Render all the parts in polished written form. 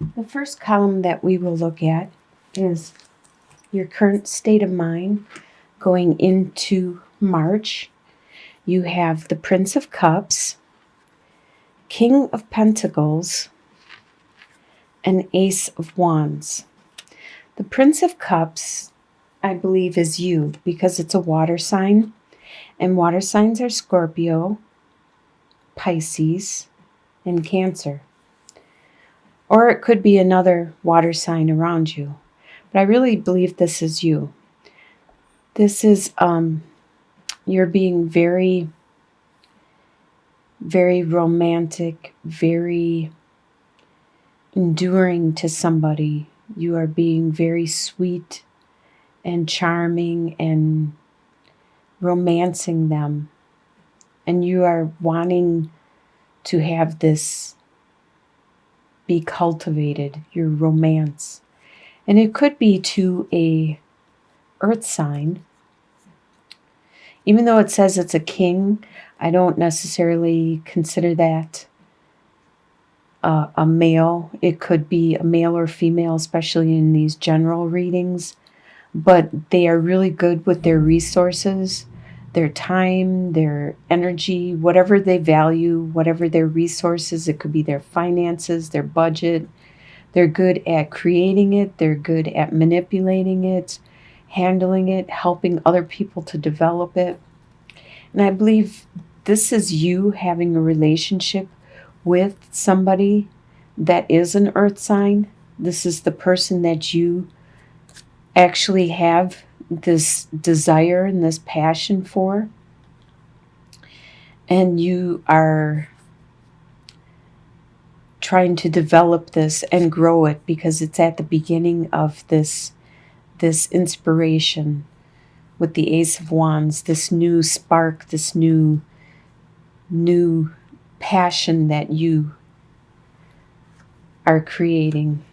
The first column that we will look at is your current state of mind going into March. You have the Prince of Cups, King of Pentacles, and Ace of Wands. The Prince of Cups, I believe, is you because it's a water sign, and water signs are Scorpio, Pisces, and Cancer. Or it could be another water sign around you. But I really believe this is you. This is, you're being very, very romantic, very enduring to somebody. You are being very sweet and charming and romancing them. And you are wanting to have this be cultivated, your romance. And it could be to a earth sign. Even though it says it's a king, I don't necessarily consider that a male. It could be a male or female, especially in these general readings. But they are really good with their resources, their time, their energy, whatever they value, whatever their resources. It could be their finances, their budget. They're good at creating it. They're good at manipulating it, handling it, helping other people to develop it. And I believe this is you having a relationship with somebody that is an earth sign. This is the person that you actually have this desire and this passion for. And you are trying to develop this and grow it because it's at the beginning of this inspiration with the Ace of Wands, this new spark, this new passion that you are creating.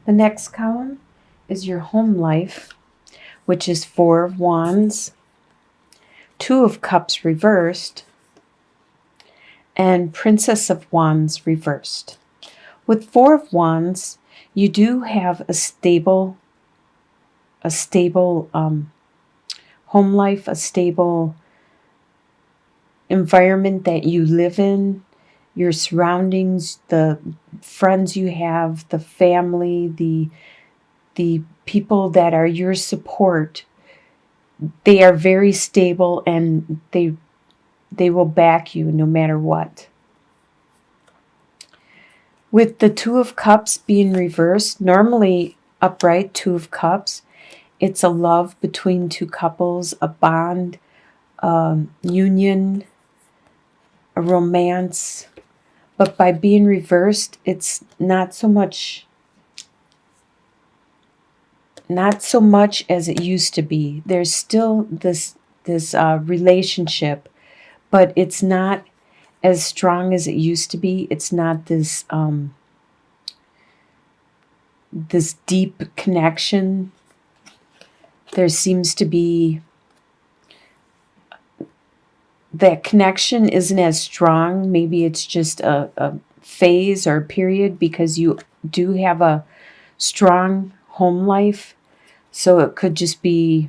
The next column is your home life, which is Four of Wands, Two of Cups reversed, and Princess of Wands reversed. With Four of Wands, you do have a stable home life, a stable environment that you live in, your surroundings, the friends you have, the family, the people that are your support. They are very stable and they will back you no matter what. With the Two of Cups being reversed, normally upright Two of Cups, it's a love between two couples, a bond, union, a romance. But by being reversed, it's not so much as it used to be. There's still this relationship, but it's not as strong as it used to be. It's not this this deep connection. There seems to be that connection isn't as strong. Maybe it's just a phase or a period because you do have a strong home life. So it could just be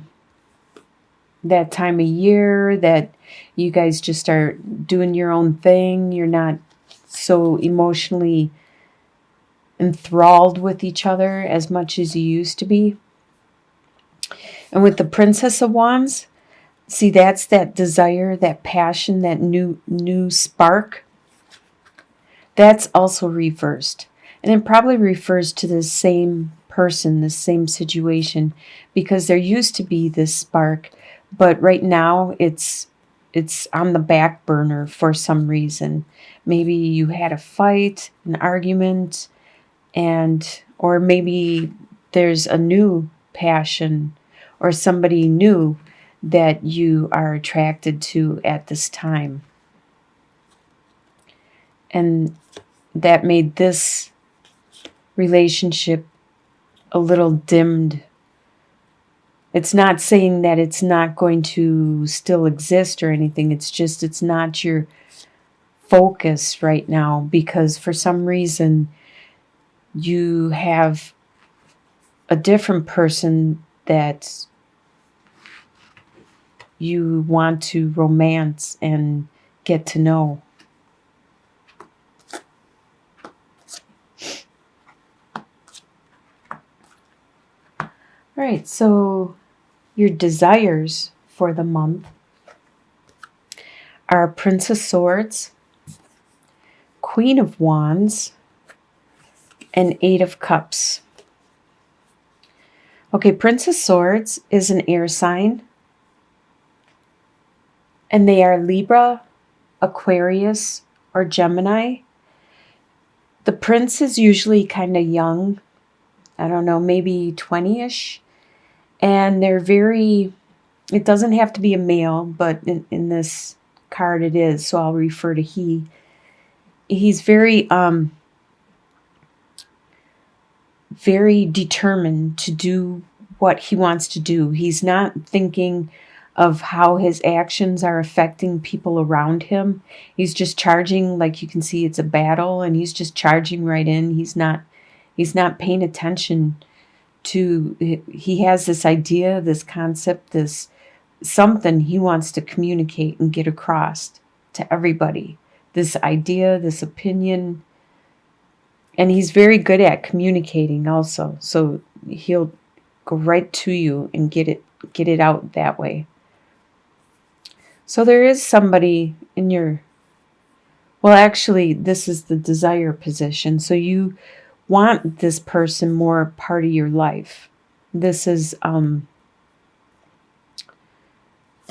that time of year that you guys just are doing your own thing. You're not so emotionally enthralled with each other as much as you used to be. And with the Princess of Wands, see, that's that desire, that passion, that new spark. That's also reversed. And it probably refers to the same person, the same situation, because there used to be this spark, but right now it's on the back burner for some reason. Maybe you had a fight, an argument, or maybe there's a new passion or somebody new that you are attracted to at this time. And that made this relationship a little dimmed. It's not saying that it's not going to still exist or anything. It's just it's not your focus right now, because for some reason you have a different person that you want to romance and get to know. All right, so your desires for the month are Prince of Swords, Queen of Wands, and Eight of Cups. Okay, Prince of Swords is an air sign, and they are Libra, Aquarius, or Gemini. The prince is usually kind of young, I don't know, maybe 20-ish. And they're very, it doesn't have to be a male, but in this card it is, so I'll refer to he. He's very determined to do what he wants to do. He's not thinking of how his actions are affecting people around him. He's just charging, like you can see it's a battle, and he's just charging right in. He's not paying attention to, he has this idea, this concept, this something he wants to communicate and get across to everybody. This idea, this opinion. And he's very good at communicating also. So he'll go right to you and get it out that way. So there is somebody in your, well, actually, this is the desire position. So you want this person more part of your life. This is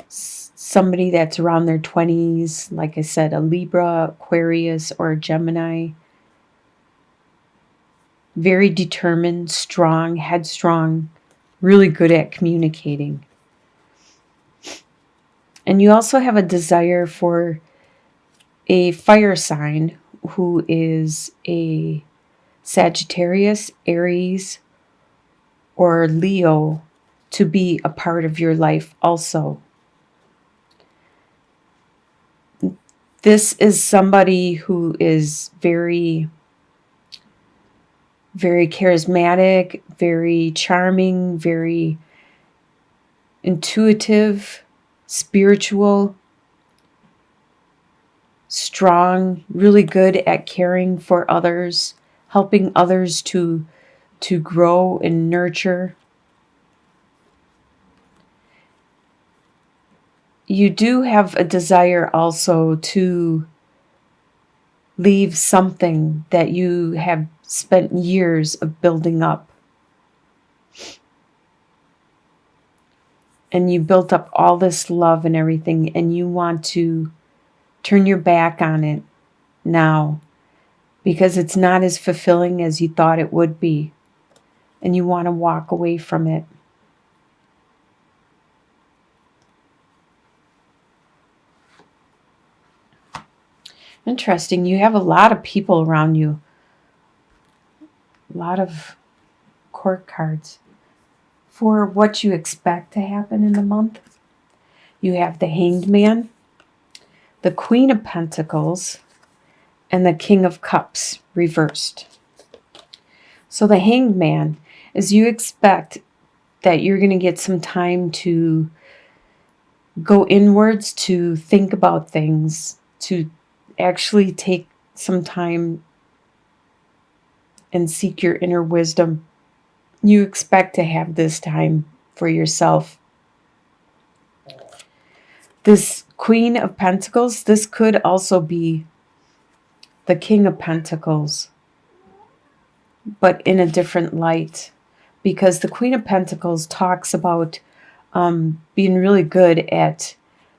somebody that's around their 20s, like I said, a Libra, Aquarius, or a Gemini. Very determined, strong, headstrong, really good at communicating. And you also have a desire for a fire sign who is a Sagittarius, Aries, or Leo to be a part of your life also. This is somebody who is very, very charismatic, very charming, very intuitive, spiritual, strong, really good at caring for others, helping others to grow and nurture. You do have a desire also to leave something that you have spent years of building up. And you built up all this love and everything, and you want to turn your back on it now because it's not as fulfilling as you thought it would be. And you want to walk away from it. Interesting. You have a lot of people around you. A lot of court cards. For what you expect to happen in the month, you have the Hanged Man, the Queen of Pentacles, and the King of Cups reversed. So the Hanged Man is, you expect that you're going to get some time to go inwards, to think about things, to actually take some time and seek your inner wisdom. You expect to have this time for yourself. This Queen of Pentacles, this could also be the King of Pentacles, but in a different light, because the Queen of Pentacles talks about being really good at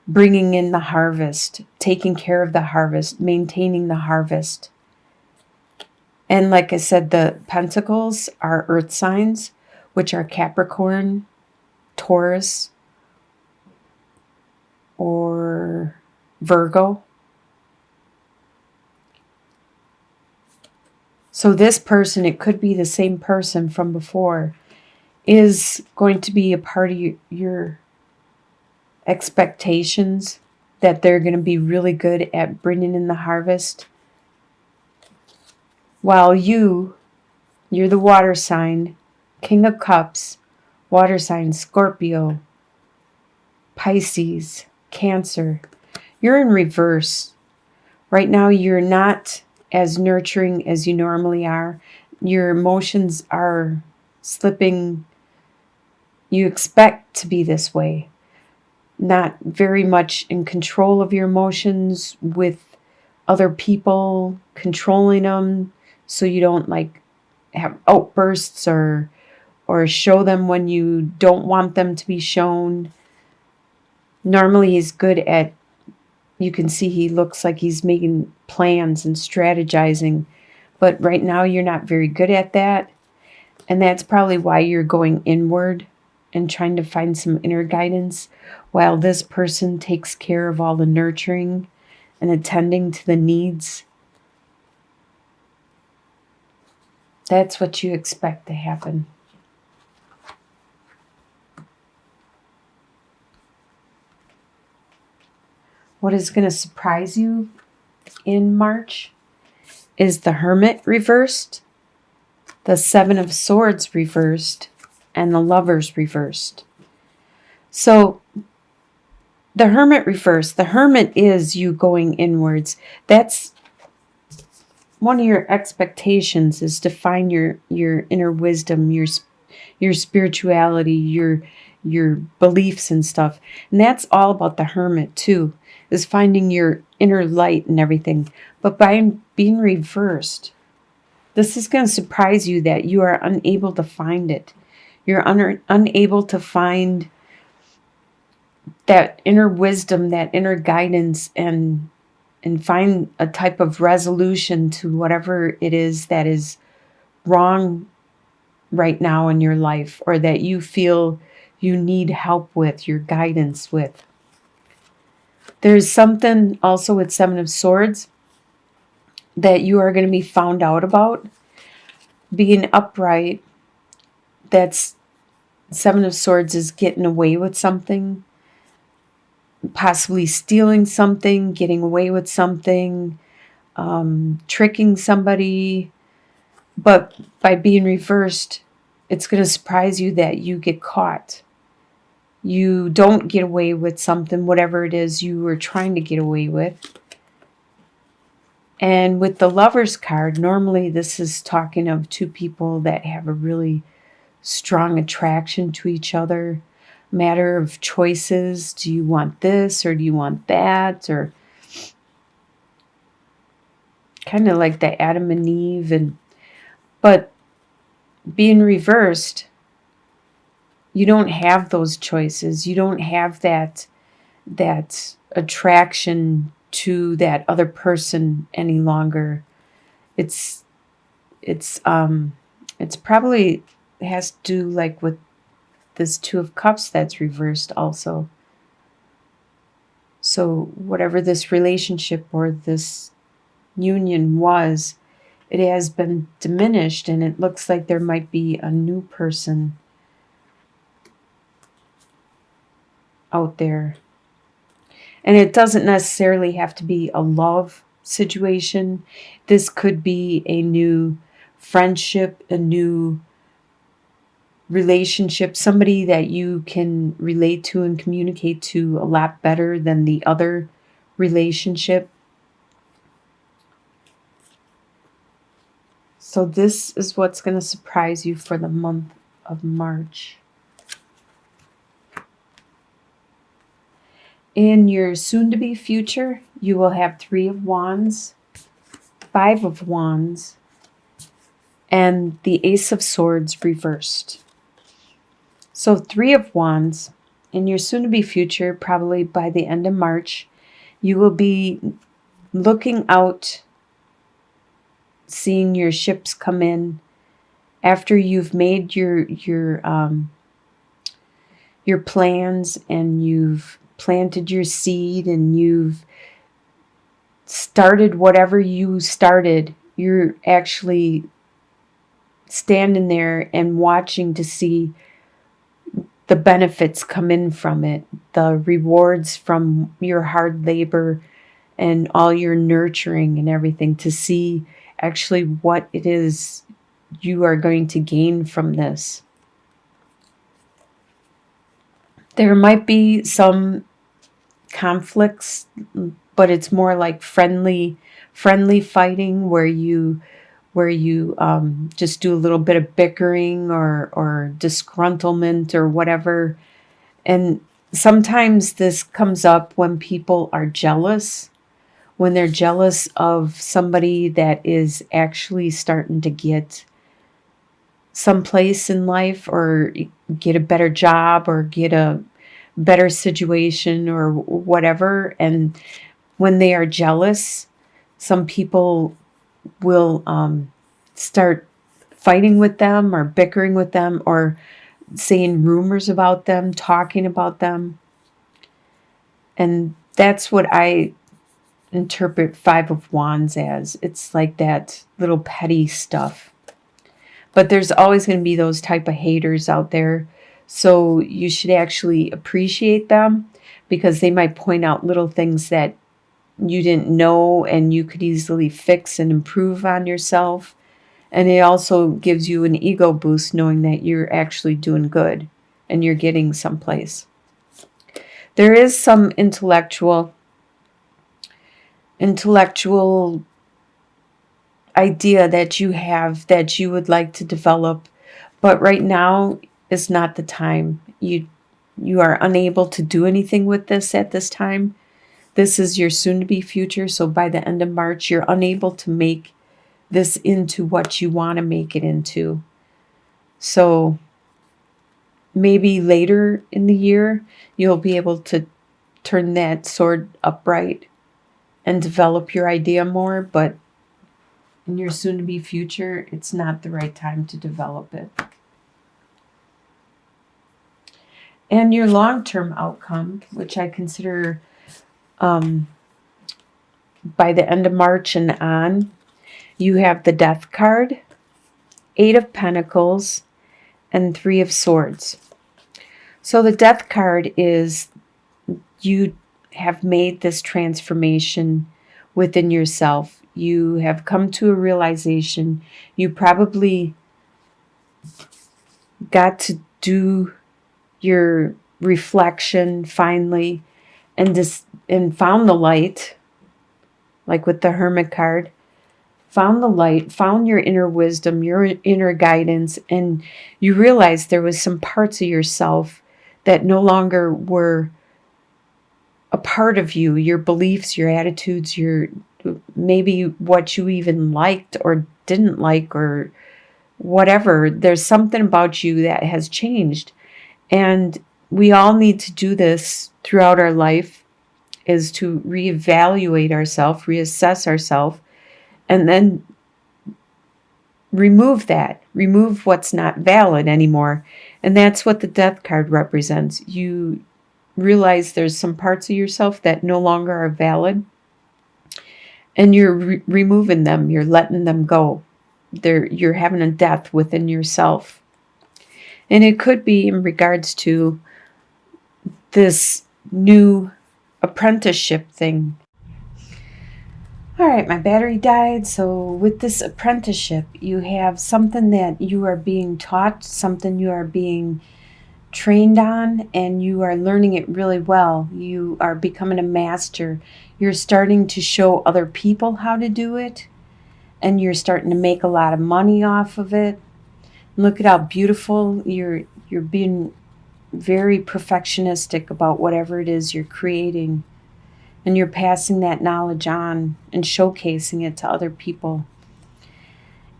bringing in the harvest, taking care of the harvest, maintaining the harvest. And like I said, the pentacles are earth signs, which are Capricorn, Taurus, or Virgo. So this person, it could be the same person from before, is going to be a part of your expectations. that they're going to be really good at bringing in the harvest. While you're the water sign, King of Cups, water sign, Scorpio, Pisces, Cancer. You're in reverse. Right now, you're not as nurturing as you normally are. Your emotions are slipping. You expect to be this way. Not very much in control of your emotions, with other people controlling them so you don't like have outbursts or show them when you don't want them to be shown. Normally he's good at, you can see he looks like he's making plans and strategizing, but right now you're not very good at that. And that's probably why you're going inward and trying to find some inner guidance, while this person takes care of all the nurturing and attending to the needs. That's what you expect to happen. What is going to surprise you in March is the Hermit reversed, the Seven of Swords reversed, and the Lovers reversed. So the Hermit reversed, the Hermit is you going inwards. That's one of your expectations, is to find your inner wisdom, your spirituality, your beliefs and stuff. And that's all about the Hermit too, is finding your inner light and everything. But by being reversed, this is going to surprise you that you are unable to find it. You're unable to find that inner wisdom, that inner guidance, and find a type of resolution to whatever it is that is wrong right now in your life, or that you feel you need help with, your guidance with. There's something also with Seven of Swords that you are going to be found out about. Being upright, that's Seven of Swords is getting away with something, possibly stealing something, getting away with something, tricking somebody. But by being reversed, it's going to surprise you that you get caught. You don't get away with something, whatever it is you were trying to get away with. And with the Lovers card, normally this is talking of two people that have a really strong attraction to each other. Matter of choices. Do you want this or do you want that? Or kind of like the Adam and Eve. But being reversed, you don't have those choices. You don't have that attraction to that other person any longer. It's probably has to do like with this Two of Cups that's reversed also. So whatever this relationship or this union was, it has been diminished, and it looks like there might be a new person out there. And it doesn't necessarily have to be a love situation. This could be a new friendship, a new relationship, somebody that you can relate to and communicate to a lot better than the other relationship. So this is what's going to surprise you for the month of March. In your soon-to-be future, you will have Three of Wands, Five of Wands, and the Ace of Swords reversed. So Three of Wands, in your soon-to-be future, probably by the end of March, you will be looking out, seeing your ships come in after you've made your plans, and you've planted your seed, and you've started whatever you started. You're actually standing there and watching to see the benefits come in from it, the rewards from your hard labor and all your nurturing and everything, to see actually what it is you are going to gain from this. There might be some conflicts, but it's more like friendly fighting, where you just do a little bit of bickering or disgruntlement or whatever. And sometimes this comes up when people are jealous, when they're jealous of somebody that is actually starting to get someplace in life, or get a better job, or get a better situation, or whatever. And when they are jealous, some people will start fighting with them, or bickering with them, or saying rumors about them, talking about them. And that's what I interpret Five of Wands as. It's like that little petty stuff. But there's always going to be those type of haters out there. So you should actually appreciate them, because they might point out little things that you didn't know and you could easily fix and improve on yourself. And it also gives you an ego boost, knowing that you're actually doing good and you're getting someplace. There is some intellectual idea that you have that you would like to develop, but right now is not the time. You are unable to do anything with this at this time. This is your soon-to-be future, so by the end of March, you're unable to make this into what you want to make it into. So maybe later in the year, you'll be able to turn that sword upright and develop your idea more, but in your soon-to-be future, it's not the right time to develop it. And your long-term outcome, which I consider by the end of March and on, you have the Death card, 8 of Pentacles, and 3 of Swords. So the Death card is you have made this transformation within yourself. You have come to a realization. You probably got to do your reflection finally, and found the light, like with the Hermit card. Found the light, found your inner wisdom, your inner guidance, and you realized there was some parts of yourself that no longer were a part of you, your beliefs, your attitudes, your maybe what you even liked or didn't like, or whatever. There's something about you that has changed. And we all need to do this throughout our life, is to reevaluate ourselves, reassess ourselves, and then remove what's not valid anymore. And that's what the Death card represents. You realize there's some parts of yourself that no longer are valid, and you're removing them, you're letting them go. You're having a death within yourself. And it could be in regards to this new apprenticeship thing. All right, my battery died. So with this apprenticeship, you have something that you are being taught, something you are being trained on, and you are learning it really well. You are becoming a master. You're starting to show other people how to do it, and you're starting to make a lot of money off of it. Look at how beautiful you're being, very perfectionistic about whatever it is you're creating. And you're passing that knowledge on and showcasing it to other people.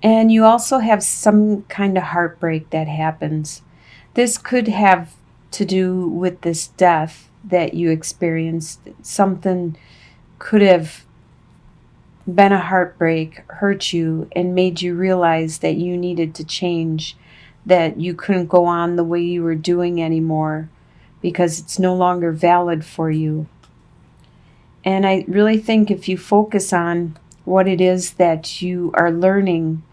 And you also have some kind of heartbreak that happens. This could have to do with this death that you experienced. Something could have been a heartbreak, hurt you, and made you realize that you needed to change, that you couldn't go on the way you were doing anymore because it's no longer valid for you. And I really think if you focus on what it is that you are learning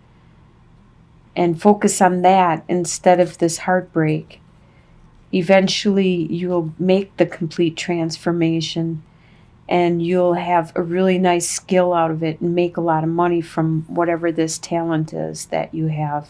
and focus on that instead of this heartbreak, Eventually, you'll make the complete transformation and you'll have a really nice skill out of it and make a lot of money from whatever this talent is that you have.